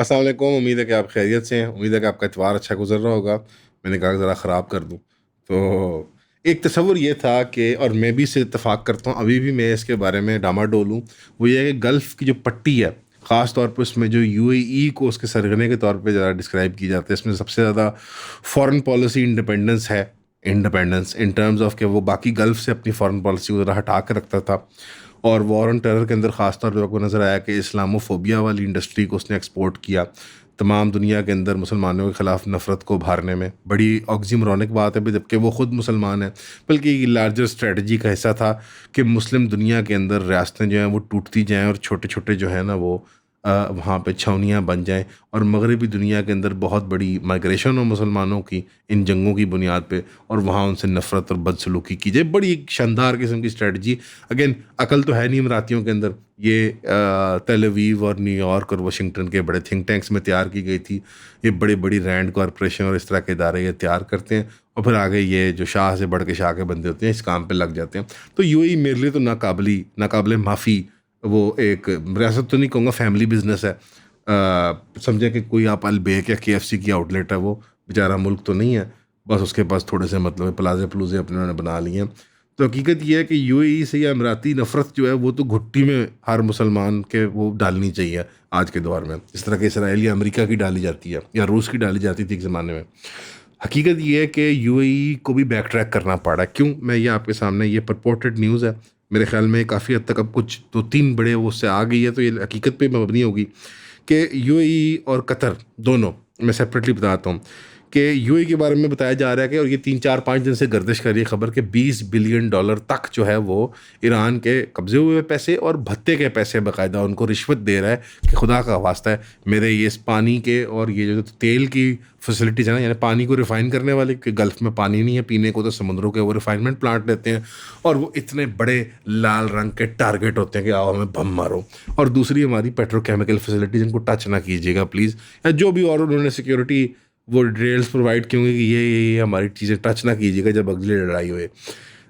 अस्सलाम वालेकुम। उम्मीद है कि आप खैरियत से हैं। उम्मीद है कि आपका इतवार अच्छा गुजर रहा होगा। मैंने कहा ज़रा ख़राब कर दूं तो एक तसव्वुर ये था कि, और मैं भी इससे इत्तेफाक करता हूँ, अभी भी मैं इसके बारे में डामाडोल हूँ। वो ये है कि गल्फ़ की जो पट्टी है, ख़ास तौर पे उसमें जो यूएई को उसके सरगने के तौर पे ज़्यादा डिस्क्राइब की जाती है। इसमें सबसे ज़्यादा फ़ॉरेन पॉलिसी इंडिपेंडेंस है। इंडिपेंडेंस इन टर्म्स ऑफ कि वो बाकी गल्फ़ से अपनी फ़ॉरेन पॉलिसी को ज़रा हटा के रखता था। और वॉर ऑन टेरर के अंदर ख़ास तौर पे आपको नज़र आया कि इस्लामोफोबिया वाली इंडस्ट्री को उसने एक्सपोर्ट किया तमाम दुनिया के अंदर मुसलमानों के ख़िलाफ़ नफ़रत को उभारने में। बड़ी ऑक्सीमोरोनिक बात है, जबकि वो ख़ुद मुसलमान हैं, बल्कि ये लार्जर स्ट्रेटजी का हिस्सा था कि मुस्लिम दुनिया के अंदर रियासतें जो हैं वो टूटती जाएँ और छोटे छोटे जो है ना वो वहाँ पे छावनियाँ बन जाएँ, और मगरबी दुनिया के अंदर बहुत बड़ी माइग्रेशन हो मुसलमानों की इन जंगों की बुनियाद पे, और वहाँ उनसे नफ़रत और बदसलूकी की जाए। बड़ी एक शानदार किस्म की स्ट्रेटजी। अगेन, अकल तो है नहीं अमरातियों के अंदर। ये तेल अवीव और न्यूयॉर्क और वाशिंगटन के बड़े थिंक टैंक्स में तैयार की गई थी। ये बड़ी बड़ी रैंड कॉरपोरेशन और इस तरह के इदारे ये तैयार करते हैं, और फिर आगे ये जो शाह से बढ़ के शाह के बंदे होते हैं इस काम पे लग जाते हैं। तो यूएई मेरे लिए तो नाकाबिले माफ़ी वो एक रियासत तो नहीं कहूँगा, फैमिली बिजनेस है। समझे कि कोई आप अलबेक या केएफसी की आउटलेट है, वो बेचारा मुल्क तो नहीं है, बस उसके पास थोड़े से मतलब प्लाजे प्लूजे अपने उन्होंने बना लिए हैं। तो हकीकत ये है कि यूएई से या अमराती नफ़रत जो है वो तो घुट्टी में हर मुसलमान के वो डालनी चाहिए आज के दौर में, इस तरह के इसराइल या अमेरिका की डाली जाती है या रूस की डाली जाती थी एक ज़माने में। हकीकत ये है कि यूएई को भी बैक ट्रैक करना पड़ा। क्यों? मैं ये आपके सामने, ये परपोर्टेड न्यूज़ है, मेरे ख्याल में काफ़ी हद तक अब कुछ 2-3 बड़े वो उससे आ गई है, तो ये हकीकत पे मबनी होगी कि यूएई और कतर दोनों, मैं सेपरेटली बताता हूँ कि यूएई के बारे में बताया जा रहा है कि, और ये 3-4-5 दिन से गर्दिश कर रही है खबर, कि $20 बिलियन तक जो है वो ईरान के कब्जे हुए पैसे और भत्ते के पैसे बाकायदा उनको रिश्वत दे रहा है कि खुदा का वास्ता है मेरे ये इस पानी के और ये जो तेल की फैसिलिटीज़ है ना, यानी पानी को रिफ़ाइन करने वाले, कि गल्फ़ में पानी नहीं है पीने को, तो समुद्रों के वो रिफ़ाइनमेंट प्लांट लेते हैं, और वो इतने बड़े लाल रंग के टारगेट होते हैं कि आओ हमें बम मारो। और दूसरी हमारी पेट्रोकेमिकल फैसिलिटीज़, इनको टच ना कीजिएगा प्लीज़, या जो भी और उन्होंने सिक्योरिटी वो डिटेल्स प्रोवाइड की होंगी कि ये हमारी चीज़ें टच ना कीजिएगा जब अगली लड़ाई होए।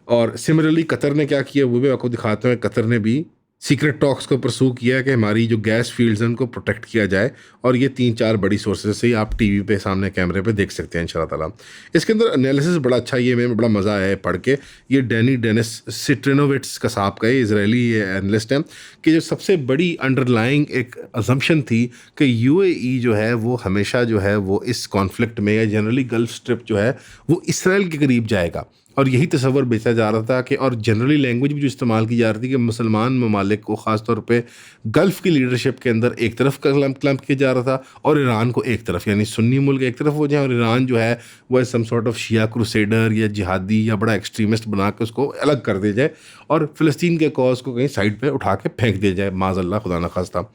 और सिमिलरली कतर ने क्या किया वो भी आपको दिखाता हूँ। कतर ने भी सीक्रेट टॉक्स को परसू किया है कि हमारी जो गैस फील्ड्स हैं उनको प्रोटेक्ट किया जाए, और ये 3-4 बड़ी सोर्सेज से ही आप टीवी पे सामने कैमरे पे देख सकते हैं इंशाल्लाह ताला। इसके अंदर एनालिसिस बड़ा अच्छा, ये में बड़ा मज़ा आया है पढ़ के। ये डैनी डेनिस सिट्रिनोविट्स का साहब का, ये इजरायली एनालिस्ट हैं, कि जो सबसे बड़ी अंडरलाइंग एक असम्पशन थी कि यूएई जो है वो हमेशा जो है वो इस कॉन्फ्लिक्ट में या जनरली गल्फ स्ट्रिप जो है वो इसराइल के करीब जाएगा, और यही तस्वर बेचा जा रहा था कि, और जनरली लैंग्वेज भी जो इस्तेमाल की जा रही थी कि मुसलमान ममालिक को ख़ास तौर पे गल्फ़ की लीडरशिप के अंदर एक तरफ क्लैंप किया जा रहा था, और ईरान को एक तरफ, यानी सुन्नी मुल्क एक तरफ हो जाए और ईरान जो है वह सम सॉर्ट ऑफ शिया क्रूसेडर या जिहादी या बड़ा एक्सट्रीमिस्ट बना के उसको अलग कर दिया जाए, और फ़लस्तीन के कॉज को कहीं साइड पर उठा के फेंक दिया जाए, माज़अल्लाह खुदा न खास्ता।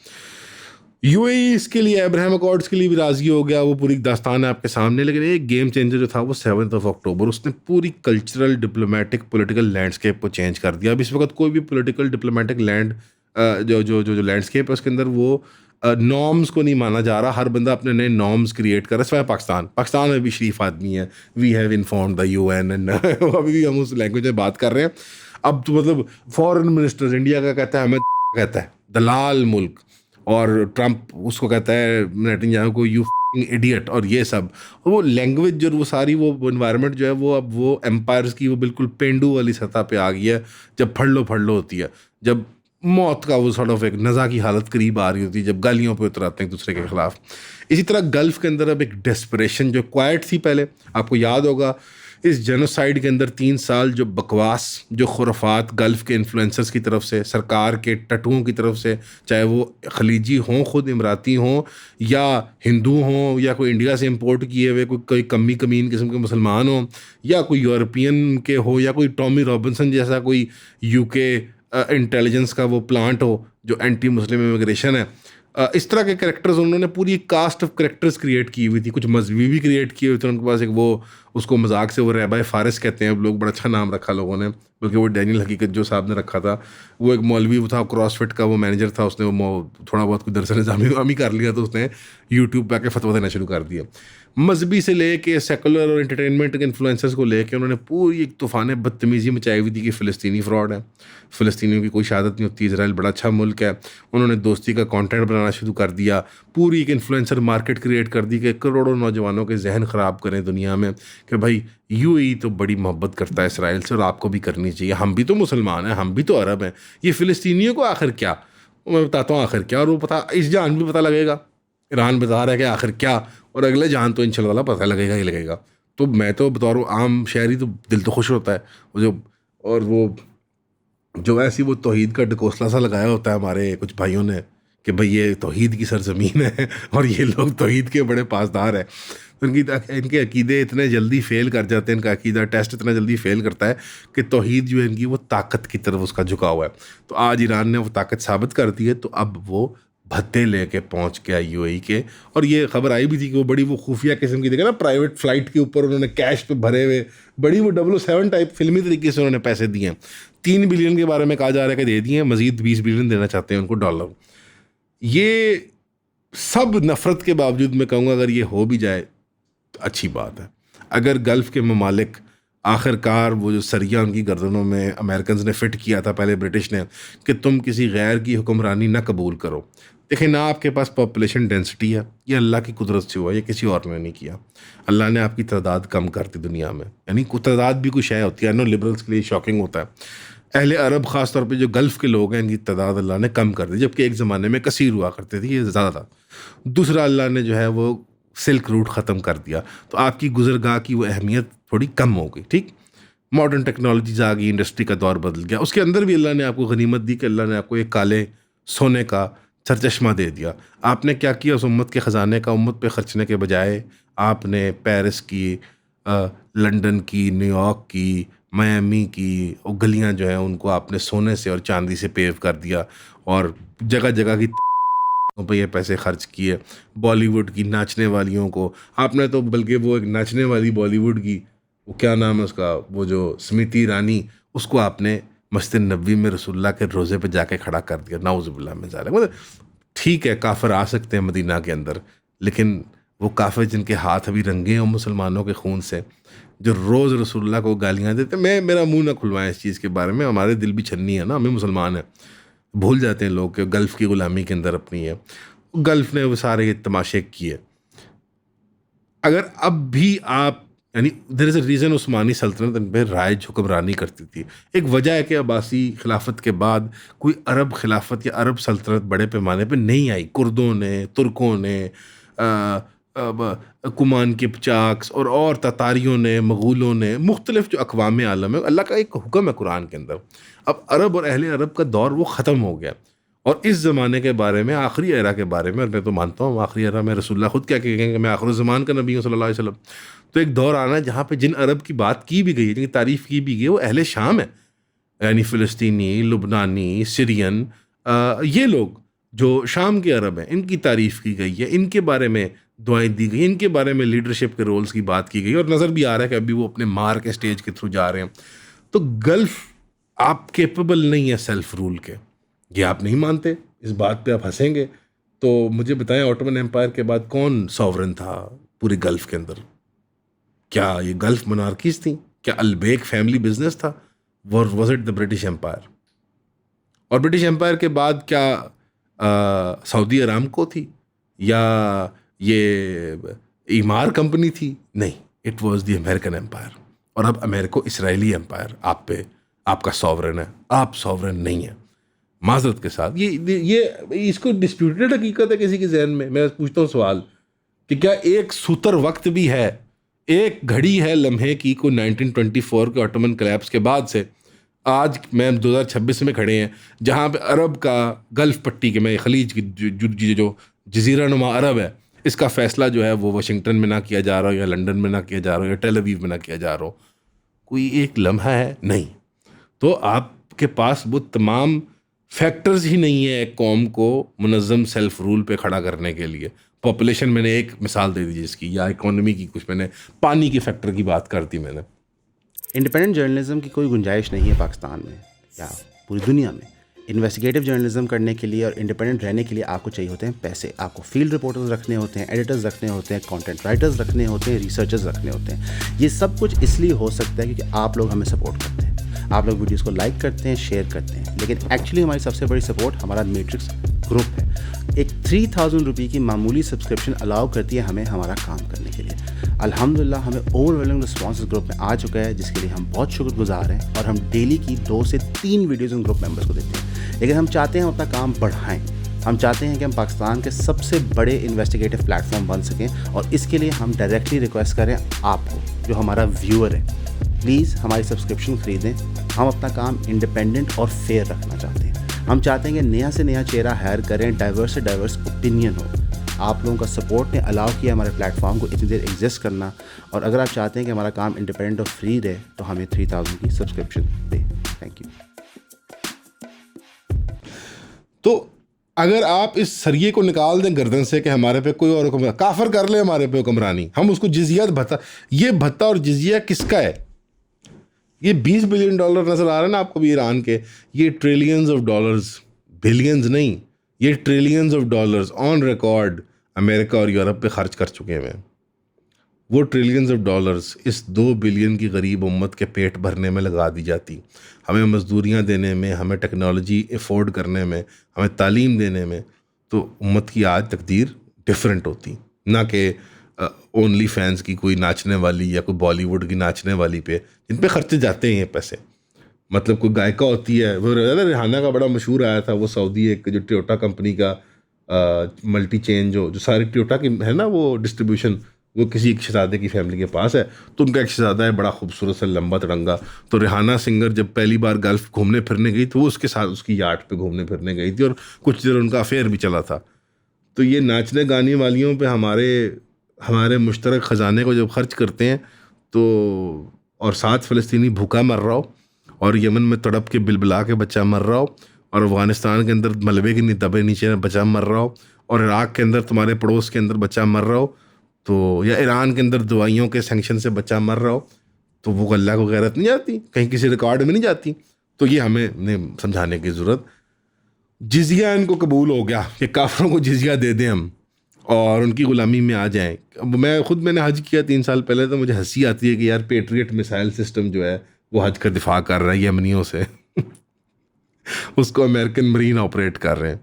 यूएई इसके लिए अब्राहम अकॉर्ड्स के लिए भी राज़ी हो गया, वो पूरी दास्तान है आपके सामने। लेकिन एक गेम चेंजर जो था वो 7 अक्टूबर, उसने पूरी कल्चरल डिप्लोमेटिक पॉलिटिकल लैंडस्केप को चेंज कर दिया। अब इस वक्त कोई भी पॉलिटिकल डिप्लोमेटिक जो लैंडस्केप है उसके अंदर वो नॉर्म्स को नहीं माना जा रहा। हर बंदा अपने नए नॉर्म्स क्रिएट कर रहा है, सिवाय पाकिस्तान में भी शरीफ आदमी है। We have inform the UN and अभी भी हम उस लैंग्वेज में बात कर रहे हैं। अब तो मतलब फॉरेन मिनिस्टर इंडिया का कहता है हमें कहता है दलाल मुल्क, और ट्रंप उसको कहता है नेतन्याहू को यू इडियट, और ये सब वो लैंग्वेज जो वो सारी वो एनवायरनमेंट जो है वो अब वो एम्पायर्स की वो बिल्कुल पेंडू वाली सतह पे आ गई है। जब फड़ लो होती है, जब मौत का वो सॉर्ट ऑफ एक नज़ा की हालत करीब आ रही होती है, जब गालियों पे उतर आते हैं एक दूसरे के खिलाफ। इसी तरह गल्फ़ के अंदर अब एक डेस्परेशन जो क्वाइट थी पहले, आपको याद होगा इस जेनोसाइड के अंदर 3 साल जो बकवास, जो खुराफात गल्फ़ के इन्फ्लुएंसर्स की तरफ से, सरकार के टटुओं की तरफ से, चाहे वो खलीजी हों, ख़ुद इमराती हों, या हिंदू हों, या कोई इंडिया से इंपोर्ट किए हुए कोई कमी कमीन किस्म के मुसलमान हों, या कोई यूरोपियन के हो, या कोई टॉमी रॉबिन्सन जैसा कोई यूके इंटेलिजेंस का वो प्लांट हो जो एंटी मुस्लिम इमिग्रेशन है। इस तरह के कैरेक्टर्स उन्होंने पूरी एक कास्ट ऑफ कैरेक्टर्स क्रिएट की हुई थी, कुछ मजहबी भी क्रिएट किए हुए थे उनके पास। एक वो उसको मजाक से वो रैबाय फारिस कहते हैं अब लोग, बड़ा अच्छा नाम रखा लोगों ने, बल्कि वो डैनियल हकीकत जो साहब ने रखा था, वो एक मौलवी था, क्रॉसफिट का वो मैनेजर था, उसने वो थोड़ा बहुत कुछ दरअसल निज़ामी कर लिया तो उसने यूट्यूब पे आके फतवा देना शुरू कर दिया। मजहबी से लेके सेकुलर और एंटरटेनमेंट के इन्फ्लुएंसर्स को लेके उन्होंने पूरी एक तूफान बदतमीज़ी मचाई हुई थी कि फ़िलिस्तीनी फ्रॉड है, फ़िलिस्तीनियों की कोई शहादत नहीं होती, इजराइल बड़ा अच्छा मुल्क है। उन्होंने दोस्ती का कंटेंट बनाना शुरू कर दिया, पूरी एक इन्फ्लुएंसर मार्केट क्रिएट कर दी कि करोड़ों नौजवानों के जहन ख़राब करें दुनिया में कि भाई यूएई तो बड़ी मोहब्बत करता है इसराइल से और आपको भी करनी चाहिए, हम भी तो मुसलमान हैं, हम भी तो अरब हैं, ये फ़िलिस्तीनियों को आखिर क्या, मैं बताता हूँ आखिर क्या, और वो पता इस जान भी पता लगेगा, ईरान बता रहा है कि आखिर क्या, और अगले जान तो इंशाल्लाह पता लगेगा ही लगेगा। तो मैं तो बतौर आम शहरी तो दिल तो खुश होता है वो जो, और वो जो ऐसी वो तौहीद का ढकोसला सा लगाया होता है हमारे कुछ भाइयों ने कि भाई ये तौहीद की सरजमीन है और ये लोग तौहीद के बड़े पासदार हैं। तो इनके अकीदे इतने जल्दी फेल कर जाते हैं, इनका अकीदा टेस्ट इतना जल्दी फेल करता है कि तौहीद जो है इनकी वो ताकत की तरफ उसका झुका हुआ है। तो आज ईरान ने वो ताकत साबित कर दी है, तो अब वो भत्ते लेके पहुंच गया यूएई के। और ये खबर आई भी थी कि वो बड़ी वो खुफिया किस्म की, देखा ना, प्राइवेट फ्लाइट के ऊपर उन्होंने कैश पे भरे हुए बड़ी वो 007 टाइप फिल्मी तरीके से उन्होंने पैसे दिए हैं। 3 बिलियन के बारे में कहा जा रहा है कि दे दिए हैं, मजीद 20 बिलियन देना चाहते हैं उनको डॉलर। ये सब नफरत के बावजूद मैं कहूँगा अगर ये हो भी जाए तो अच्छी बात है। अगर गल्फ़ के ममालिक आखिरकार वो जो सरिया उनकी गर्दनों में अमेरिकन ने फ़िट किया था पहले ब्रिटिश ने कि तुम किसी गैर की हुक्मरानी ना कबूल करो। देखिए ना, आपके पास पॉपुलेशन डेंसिटी है, ये अल्लाह की कुदरत से हुआ, ये किसी और ने नहीं किया। अल्लाह ने आपकी तादाद कम कर दी दुनिया में, यानी तादाद भी कुछ है होती है, नो लिबरल्स के लिए शॉकिंग होता है। अहले अरब ख़ास तौर पे जो गल्फ़ के लोग हैं इनकी तादाद अल्लाह ने कम कर दी, जबकि एक ज़माने में कसीर हुआ करते थे, ये ज़्यादा था। दूसरा, अल्लाह ने जो है वो सिल्क रूट ख़त्म कर दिया, तो आपकी गुज़रगाह की वो अहमियत थोड़ी कम हो गई। ठीक, मॉडर्न टेक्नोलॉजीज आ गई, इंडस्ट्री का दौर बदल गया, उसके अंदर भी अल्लाह ने आपको गनीमत दी कि अल्लाह ने आपको एक काले सोने का सरचश्मा दे दिया। आपने क्या किया, उस उम्मत के ख़जाने का उम्मत पे खर्चने के बजाय आपने पेरिस की, लंदन की, न्यूयॉर्क की, मियामी की और गलियां जो हैं उनको आपने सोने से और चांदी से पेव कर दिया, और जगह जगह की पे ये पैसे खर्च किए। बॉलीवुड की नाचने वालियों को आपने तो, बल्कि वो एक नाचने वाली बॉलीवुड की, वो क्या नाम है उसका, वो जो स्मृति ईरानी, उसको आपने मस्जिद नबवी में रसूलुल्लाह के रोज़े पे जाके खड़ा कर दिया। नाउज़ुबिल्लाह मिन ज़ालिक। मतलब ठीक है, काफिर आ सकते हैं मदीना के अंदर, लेकिन वो काफिर जिनके हाथ अभी रंगे हों मुसलमानों के खून से, जो रोज़ रसूलुल्लाह को गालियाँ देते, मैं मेरा मुंह ना खुलवाएं इस चीज़ के बारे में, हमारे दिल भी छन्नी है ना, हमें मुसलमान है, भूल जाते हैं लोग कि गल्फ़ की ग़ुलामी के अंदर अपनी है। गल्फ़ ने वो सारे ये तमाशे किए। अगर अब भी आप, यानी देयर इज़ अ रीज़न उस्मानी सल्तनत इन पर राइज हुक्मरानी करती थी। एक वजह है कि अब्बासी खिलाफत के बाद कोई अरब खिलाफत या अरब सल्तनत बड़े पैमाने पे नहीं आई। कुर्दों ने, तुर्कों ने, कुमान किपचाक्स और ततारियों ने, मगूलों ने, मुख्तलिफ जो अक़वाम आलम है, अल्लाह का एक हुक्म है कुरान के अंदर। अब अरब और अहले अरब का दौर वो ख़त्म हो गया, और इस ज़माने के बारे में, आखिरी एरा के बारे में, और मैं तो मानता हूँ आखिरी एरा में रसूलुल्लाह खुद क्या कहेंगे कि मैं आखिर ज़मान का नबी हूँ सल्लल्लाहु अलैहि वसल्लम। तो एक दौर आना है जहाँ पे जिन अरब की बात की भी गई है, जिनकी तारीफ़ की भी गई है, वो अहले शाम है, यानी फ़िलिस्तीनी, लुबनानी, सीरियन, ये लोग जो शाम के अरब हैं, इनकी तारीफ़ की गई है, इनके बारे में दुआएं दी गई, इनके बारे में लीडरशिप के रोल्स की बात की गई, और नज़र भी आ रहा है कि अभी वो अपने मार के स्टेज के थ्रू जा रहे हैं। तो गल्फ़ आप केपेबल नहीं है सेल्फ रूल के, ये आप नहीं मानते, इस बात पे आप हंसेंगे। तो मुझे बताएं, ऑटोमन एम्पायर के बाद कौन सॉवरन था पूरे गल्फ़ के अंदर? क्या ये गल्फ़ मोनार्कीज थी? क्या अल्बेक फैमिली बिजनेस था? Was it the British Empire? और ब्रिटिश एम्पायर के बाद क्या सऊदी अरामको थी, या ये ईमार कंपनी थी? नहीं, it was the American empire. और अब अमेरिको इसराइली एम्पायर आप पे, आपका सॉवरन है, आप सॉवरन नहीं है। माजरत के साथ ये इसको डिस्प्यूटेड हकीकत है किसी के जहन में। मैं पूछता हूँ सवाल कि क्या एक सूतर वक्त भी है, एक घड़ी है लम्हे की को 1924 के ऑटोमन कोलैप्स के बाद से आज मैं 2026 में खड़े हैं, जहाँ पे अरब का गल्फ़ पट्टी के, मैं खलीज की जो जजीरा नुमा अरब है, इसका फ़ैसला जो है वो वाशिंगटन में ना किया जा रहा हो, या लंदन में ना किया जा रहा हो, या टेल अवीव में ना किया जा रहा हो, कोई एक लम्हा है नहीं। तो आपके पास वो तमाम फैक्टर्स ही नहीं है एक कौम को मुनज़्ज़म सेल्फ रूल पे खड़ा करने के लिए। पॉपुलेशन मैंने एक मिसाल दे दी जिसकी, या इकोनॉमी की, कुछ मैंने पानी के फैक्टर की बात कर दी मैंने। इंडिपेंडेंट जर्नलिज्म की कोई गुंजाइश नहीं है पाकिस्तान में या पूरी दुनिया में, इन्वेस्टिगेटिव जर्नलिज्म करने के लिए और इंडिपेंडेंट रहने के लिए आपको चाहिए होते हैं पैसे। आपको फील्ड रिपोर्टर्स रखने होते हैं, एडिटर्स रखने होते हैं, कंटेंट राइटर्स रखने होते हैं, रिसर्चर्स रखने होते हैं। ये सब कुछ इसलिए हो सकता है क्योंकि आप लोग हमें सपोर्ट करते हैं, आप लोग वीडियोस को लाइक करते हैं, शेयर करते हैं। लेकिन एक्चुअली हमारी सबसे बड़ी सपोर्ट हमारा मैट्रिक्स ग्रुप है। एक 3000 रुपये की मामूली सब्सक्रिप्शन अलाउ करती है हमें हमारा काम करने के लिए। अल्हम्दुलिल्लाह हमें ओवरवेलमिंग रिस्पॉन्स इस ग्रुप में आ चुका है, जिसके लिए हम बहुत शुक्रगुजार हैं। और हम डेली की 2 से 3 वीडियोज़ उन ग्रुप मेंबर्स को देते हैं। लेकिन हम चाहते हैं हम अपना काम बढ़ाएं। हम चाहते हैं कि हम पाकिस्तान के सबसे बड़े इन्वेस्टिगेटिव प्लेटफॉर्म बन सकें, और इसके लिए हम डायरेक्टली रिक्वेस्ट करें आपको, जो हमारा व्यूअर है, प्लीज़ हमारी सब्सक्रिप्शन ख़रीदें। हम अपना काम इंडिपेंडेंट और फेयर रखना चाहते हैं। हम चाहते हैं कि नया से नया चेहरा हायर करें, डाइवर्स से डाइवर्स ओपिनियन हो। आप लोगों का सपोर्ट ने अलाउ किया हमारे प्लेटफॉर्म को इतनी देर एग्जिस्ट करना। और अगर आप चाहते हैं कि हमारा काम इंडिपेंडेंट और फ्री रहे तो हमें 3000 की सब्सक्रिप्शन दें। Thank you. तो अगर आप इस सरिये को निकाल दें गर्दन से कि हमारे पे कोई और हुक्म काफर कर ले हमारे पे हुक्मरानी, हम उसको जिजिया भत्ता, ये भत्ता और जिजिया किसका है? ये $20 बिलियन नजर आ रहा है ना आपको भी ईरान के? ये ट्रिलियंस ऑफ डॉलर्स, बिलियंस नहीं, ये trillions of dollars on record America और यूरोप पे खर्च कर चुके हैं। वो ट्रिलियंस ऑफ डॉलर्स इस 2 बिलियन की गरीब उम्मत के पेट भरने में लगा दी जाती, हमें मजदूरियां देने में, हमें टेक्नोलॉजी अफोर्ड करने में, हमें तालीम देने में, तो उम्मत की आज तकदीर डिफरेंट होती। ना कि ओनली फैंस की कोई नाचने वाली या कोई बॉलीवुड की नाचने वाली पे, जिन पे खर्चे जाते हैं ये पैसे। मतलब कोई गायिका होती है, वो रिहाना का बड़ा मशहूर आया था, वो सऊदी एक जो टोयोटा कंपनी का मल्टी चेन जो सारी टोयोटा की है ना वो डिस्ट्रीब्यूशन, वो किसी एक शहजादे की फैमिली के पास है। तो उनका एक शहजादा है बड़ा खूबसूरत सा लंबा तिरंगा। तो रिहाना सिंगर जब पहली बार गल्फ घूमने फिरने गई तो वो उसके साथ उसकी याट पे घूमने फिरने गई थी, और कुछ देर उनका अफेयर भी चला था। तो ये नाचने गाने वालियों पे हमारे मुश्तरक ख़जाने को जब खर्च करते हैं तो, और 7 फ़लस्तीनी भूखा मर रहा हो, और यमन में तड़प के बिलबिला के बच्चा मर रहा हो, और अफ़गानिस्तान के अंदर मलबे के दबे नीचे बच्चा मर रहा हो, और इराक़ के अंदर तुम्हारे पड़ोस के अंदर बच्चा मर रहा हो, तो या ईरान के अंदर दवाइयों के सैंक्शन से बच्चा मर रहा हो, तो वो अल्लाह को गैरत नहीं जाती, कहीं किसी रिकॉर्ड में नहीं जाती। तो ये हमें समझाने की ज़रूरत। जिजिया इनको कबूल हो गया कि काफरों को जिजिया दे दें हम और उनकी ग़ुलामी में आ जाएं। अब मैंने हज किया 3 साल पहले, तो मुझे हंसी आती है कि यार पेट्रियट मिसाइल सिस्टम जो है वो हज का दिफा कर रहा है यमनियों से उसको अमेरिकन मरीन ऑपरेट कर रहे हैं।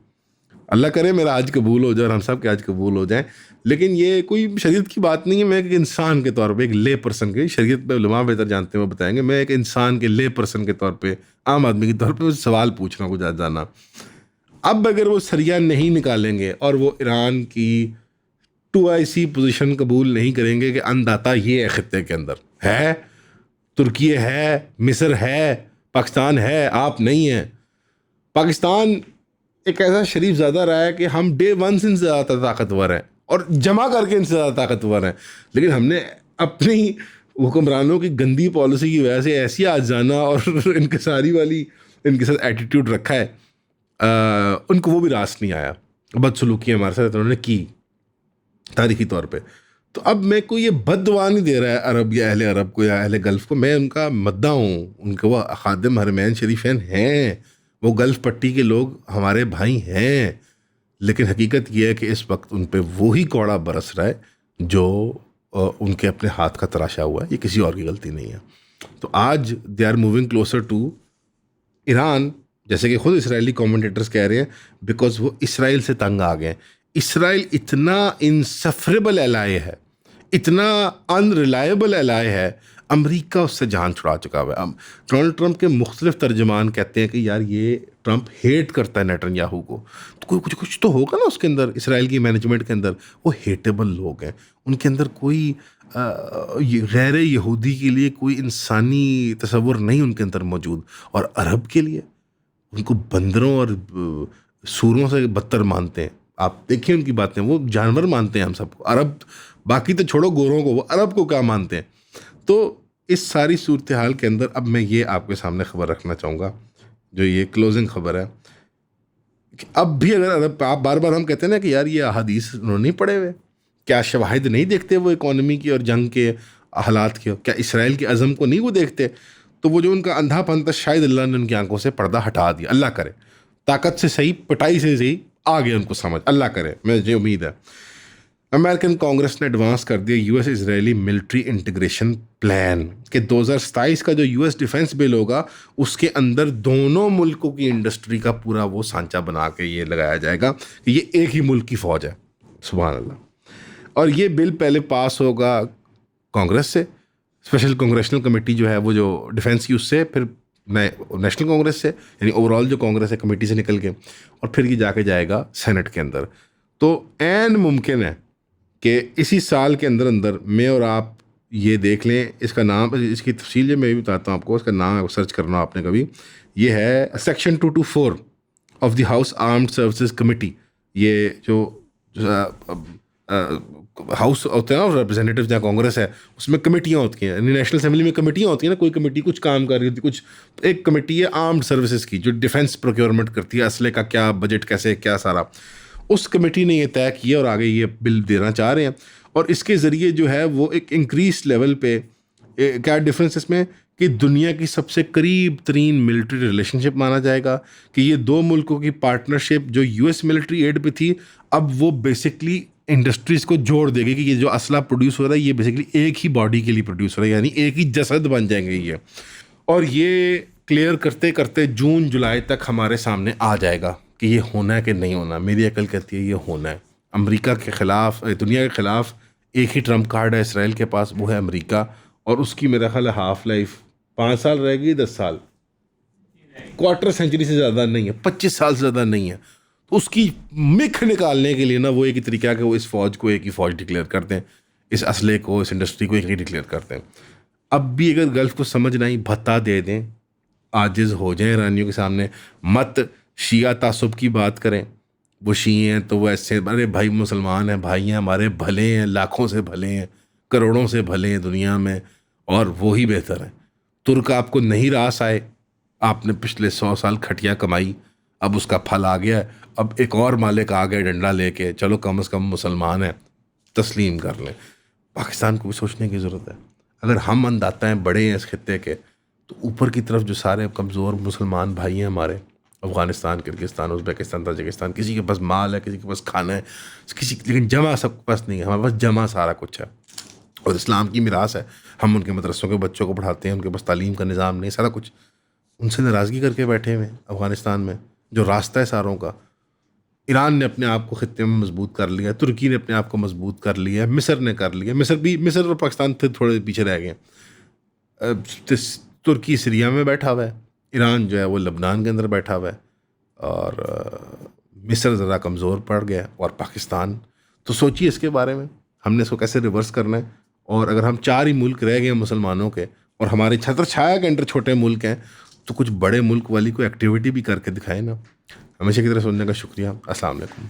अल्लाह करे मेरा हज कबूल हो जाए और हम सब के हज कबूल हो जाए। लेकिन ये कोई शरीयत की बात नहीं है। मैं एक इंसान के तौर पे, एक ले पर्सन के, शरीयत पे उलमा बेहतर जानते हैं वो बताएंगे, मैं एक इंसान के ले पर्सन के तौर पे, आम आदमी के तौर पे सवाल पूछ रहा हूँ कुछ जाना। अब अगर वो सरिया नहीं निकालेंगे और वो ईरान की 2IC पोजीशन कबूल नहीं करेंगे कि अन्नदाता ये है, खित्ते के अंदर है, तुर्की है, मिस्र है, पाकिस्तान है, आप नहीं हैं। पाकिस्तान एक ऐसा शरीफ ज़्यादा रहा है कि हम डे 1 से इनसे ज़्यादा ताकतवर हैं और जमा करके इनसे ज़्यादा ताकतवर हैं। लेकिन हमने अपनी हुक्मरानों की गंदी पॉलिसी की वजह से ऐसी आज जाना और इनकसारी वाली इनके साथ एटीट्यूड रखा है, उनको वो भी रास नहीं आया। बदसलूकी हमारे साथ उन्होंने की तारीखी तौर पे। तो अब मैं को ये बददुआ नहीं दे रहा है अरब या अहले अरब को या अहले गल्फ़ को, मैं उनका मद्दा हूँ, उनके वो खादिम हरमैन शरीफैन हैं, वो गल्फ़ पट्टी के लोग हमारे भाई हैं। लेकिन हकीकत यह है कि इस वक्त उन पर वही कौड़ा बरस रहा है जो उनके अपने हाथ का तराशा हुआ है, ये किसी और की गलती नहीं है। तो आज they are moving closer to Iran, जैसे कि खुद इसराइली कमेंटेटर्स कह रहे हैं, बिकॉज वो इसराइल से तंग आ गए। इसराइल इतना इनसफरेबल एलाय है, इतना अनरिलायबल एलाय है, अमेरिका उससे जान छुड़ा चुका हुआ है। अब डोनाल्ड ट्रंप के मुख्तलिफ तर्जमान कहते हैं कि यार ये ट्रंप हेट करता है नेतन्याहू को, तो कोई कुछ तो होगा ना उसके अंदर, इसराइल की मैनेजमेंट के अंदर वो हेटेबल लोग हैं, उनके अंदर कोई गैर यहूदी के लिए कोई इंसानी तसव्वुर नहीं उनके अंदर मौजूद। और अरब के लिए उनको बंदरों और सूरों से बदतर मानते हैं। आप देखिए उनकी बातें, वो जानवर मानते हैं हम सबको, अरब बाकी तो छोड़ो गोरों को, वो अरब को क्या मानते हैं। तो इस सारी सूरत हाल के अंदर अब मैं ये आपके सामने खबर रखना चाहूँगा, जो ये क्लोजिंग खबर है कि अब भी अगर अरब, आप बार बार हम कहते हैं ना कि यार ये अहादीस उन्होंने नहीं पढ़े हुए, क्या शवाहिद नहीं देखते वो इकॉनमी की और जंग के हालात के, क्या इसराइल के अज़म को नहीं वो देखते? तो वो जो उनका अंधापन था, शायद अल्लाह ने उनकी आंखों से पर्दा हटा दिया, अल्लाह करे। ताकत से सही, पिटाई से सही, आ गया उनको समझ, अल्लाह करे, मुझे उम्मीद है। अमेरिकन कांग्रेस ने एडवांस कर दिया US Israeli military integration plan कि 2027 का जो यूएस डिफेंस बिल होगा उसके अंदर दोनों मुल्कों की इंडस्ट्री का पूरा वो सांचा बना के ये लगाया जाएगा कि ये एक ही मुल्क की फ़ौज है। सुभान अल्लाह। और ये बिल पहले पास होगा कांग्रेस से, स्पेशल कांग्रेशनल कमेटी जो है वो जो डिफेंस की, उससे, फिर नेशनल कांग्रेस से, यानी ओवरऑल जो कांग्रेस है कमेटी से निकल के, और फिर ये जाके जाएगा सेनेट के अंदर। तो ऐन मुमकिन है कि इसी साल के अंदर अंदर मैं और आप ये देख लें। इसका नाम, इसकी तफसील जो मैं भी बताता हूँ आपको, इसका नाम है, सर्च करना आपने कभी, ये है section 224 of the house armed services committee. ये जो हाउस होते हैं ना रिप्रेजेंटेटिव जहाँ कांग्रेस है, उसमें कमेटियाँ होती हैं, नेशनल असेंबली में कमेटियाँ होती हैं ना, कोई कमेटी कुछ काम कर रही होती, कुछ एक कमेटी है आर्म्ड सर्विसेज की जो डिफेंस प्रोक्योरमेंट करती है, असले का क्या बजट कैसे क्या सारा, उस कमेटी ने ये तय किया और आगे ये बिल देना चाह रहे हैं। और इसके ज़रिए जो है वो एक इंक्रीज लेवल पे क्या डिफरेंस इसमें कि दुनिया की सबसे करीब तरीन मिलिट्री रिलेशनशिप माना जाएगा कि ये दो मुल्कों की पार्टनरशिप जो यूएस मिलिट्री एड पे थी, अब वो बेसिकली इंडस्ट्रीज़ को जोड़ देगी कि ये जो असला प्रोड्यूस हो रहा है ये बेसिकली एक ही बॉडी के लिए प्रोड्यूस हो रहा है, यानी एक ही जसद बन जाएंगे ये। और ये क्लियर करते करते जून जुलाई तक हमारे सामने आ जाएगा कि ये होना है कि नहीं होना। मेरी अकल कहती है ये होना है। अमेरिका के ख़िलाफ़, दुनिया के ख़िलाफ़ एक ही ट्रम्प कार्ड है इसराइल के पास, वो है अमेरिका, और उसकी मेरा ख्याल है हाफ लाइफ 5 साल रहेगी, 10 साल, क्वार्टर सेंचुरी से ज़्यादा नहीं है, 25 साल से ज़्यादा नहीं है। तो उसकी मिख निकालने के लिए ना वो एक ही तरीका है कि वो इस फ़ौज को एक ही फ़ौज डिक्लेयर करते हैं, इस असले को, इस इंडस्ट्री को एक ही डिक्लेयर करते हैं। अब भी अगर गल्फ़ को समझ नहीं, भत्ता दे दें, आजिज़ हो जाएं ईरानियों के सामने, मत शिया तासुब की बात करें। वो शीए हैं तो वो ऐसे, अरे भाई मुसलमान हैं, भाई हैं हमारे, भले हैं, लाखों से भले हैं, करोड़ों से भले हैं दुनिया में, और वो ही बेहतर है। तुर्क आपको नहीं रास आए, आपने पिछले 100 साल खटिया कमाई, अब उसका फल आ गया है, अब एक और मालिक आ गए डंडा लेके, चलो कम से कम मुसलमान है, तस्लीम कर लें। पाकिस्तान को भी सोचने की ज़रूरत है। अगर हम अंदाता हैं बड़े हैं इस खित्ते के, तो ऊपर की तरफ जो सारे कमज़ोर मुसलमान भाई हैं हमारे, अफ़गानिस्तान, किर्गिस्तान, उज़्बेकिस्तान, ताजिकिस्तान, किसी के पास माल है, किसी के पास खाना है, लेकिन जमा सबके पास नहीं है, हमारे पास जमा सारा कुछ है। और इस्लाम की मिरास है, हम उनके मदरसों के बच्चों को पढ़ाते हैं, उनके पास तालीम का निज़ाम नहीं, सारा कुछ उनसे नाराज़गी करके बैठे हुए हैं। अफ़गानिस्तान में जो रास्ता है सारों का, ईरान ने अपने आप को खित्ते में मजबूत कर लिया, तुर्की ने अपने आप को मजबूत कर लिया, मिस्र ने कर लिया, मिस्र और पाकिस्तान थे थोड़े पीछे रह गए। तुर्की सीरिया में बैठा हुआ है, ईरान जो है वो लबनान के अंदर बैठा हुआ है, और मिस्र ज़रा कमज़ोर पड़ गया, और पाकिस्तान। तो सोचिए इसके बारे में, हमने इसको कैसे रिवर्स करना है। और अगर हम 4 ही मुल्क रह गए मुसलमानों के, और हमारे छत्र छाया के अंदर छोटे मुल्क हैं, तो कुछ बड़े मुल्क वाली कोई एक्टिविटी भी करके दिखाए ना। हमेशा की तरह सुनने का शुक्रिया। अस्सलाम वालेकुम।